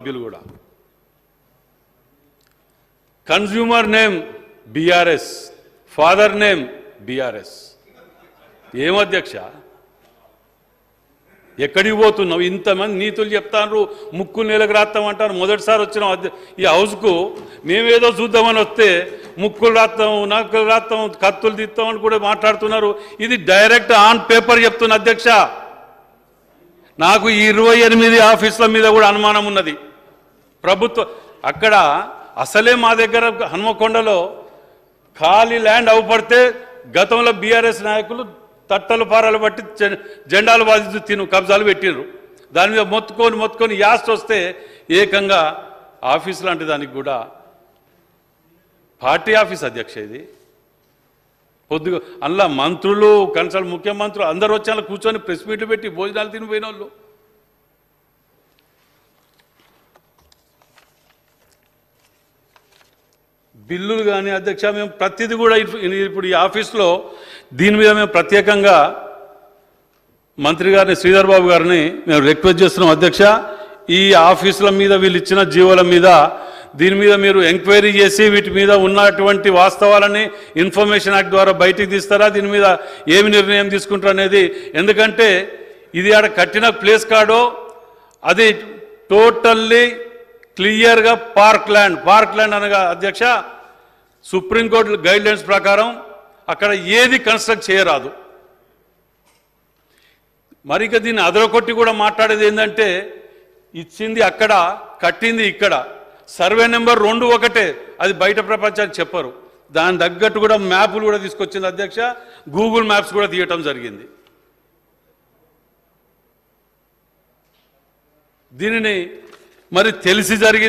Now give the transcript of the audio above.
సభ్యులు కూడా consumer name BRS, father name BRS. ఏం అధ్యక్ష, ఎక్కడికి పోతున్నావు? ఇంతమంది నీతులు చెప్తాను, ముక్కు నేలకు రాస్తామంటారు. మొదటిసారి వచ్చిన ఈ హౌస్కు మేమేదో చూద్దామని వస్తే ముక్కులు రాస్తాం, నక్కులు రాస్తాం, కత్తులు తీస్తామని కూడా మాట్లాడుతున్నారు. ఇది డైరెక్ట్ ఆన్ పేపర్ చెప్తున్న అధ్యక్ష. నాకు ఈ 28 ఆఫీసుల మీద కూడా అనుమానం ఉన్నది. ప్రభుత్వం అక్కడ అసలే మా దగ్గర హనుమకొండలో ఖాళీ ల్యాండ్ అవపడితే గతంలో బీఆర్ఎస్ నాయకులు తట్టలు పారాలు బట్టి జెండాలు బాధిస్తూ కబ్జాలు పెట్టినరు. దాని మీద మొత్తుకొని యాస్ట్ వస్తే ఏకంగా ఆఫీస్ లాంటి దానికి కూడా పార్టీ ఆఫీస్ అధ్యక్ష. ఇది పొద్దుగా అందులో మంత్రులు, కన్సల్ట్ ముఖ్యమంత్రులు అందరూ వచ్చి అలా కూర్చొని ప్రెస్ మీట్లు పెట్టి భోజనాలు తినిపోయిన వాళ్ళు. బిల్లులు కానీ అధ్యక్ష, మేము ప్రతిదీ కూడా ఇప్పుడు ఈ ఆఫీస్లో దీని మీద మేము ప్రత్యేకంగా మంత్రి గారిని, శ్రీధర్ బాబు గారిని మేము రిక్వెస్ట్ చేస్తున్నాం అధ్యక్ష. ఈ ఆఫీసుల మీద వీళ్ళు ఇచ్చిన జీవోల మీద దీని మీద మీరు ఎంక్వైరీ చేసి వీటి మీద ఉన్నటువంటి వాస్తవాలని ఇన్ఫర్మేషన్ యాక్ట్ ద్వారా బయటికి తీస్తారా, దీని మీద ఏమి నిర్ణయం తీసుకుంటారు అనేది. ఎందుకంటే ఇది ఆడ కట్టిన ప్లేస్ కాడో అది టోటల్లీ క్లియర్గా పార్క్ ల్యాండ్ అనగా అధ్యక్ష సుప్రీంకోర్టు గైడ్లైన్స్ ప్రకారం అక్కడ ఏది కన్స్ట్రక్ట్ చేయరాదు. మరి ఇక దీన్ని అదరకొట్టి కూడా మాట్లాడేది ఏంటంటే ఇచ్చింది అక్కడ, కట్టింది ఇక్కడ, సర్వే నెంబర్ 2 ఒకటే, అది బయట ప్రపంచానికి చెప్పరు. దాని తగ్గట్టు కూడా మ్యాప్లు కూడా తీసుకొచ్చింది అధ్యక్ష. గూగుల్ మ్యాప్స్ కూడా తీయటం జరిగింది. దీనిని మరి తెలిసి జరిగింది.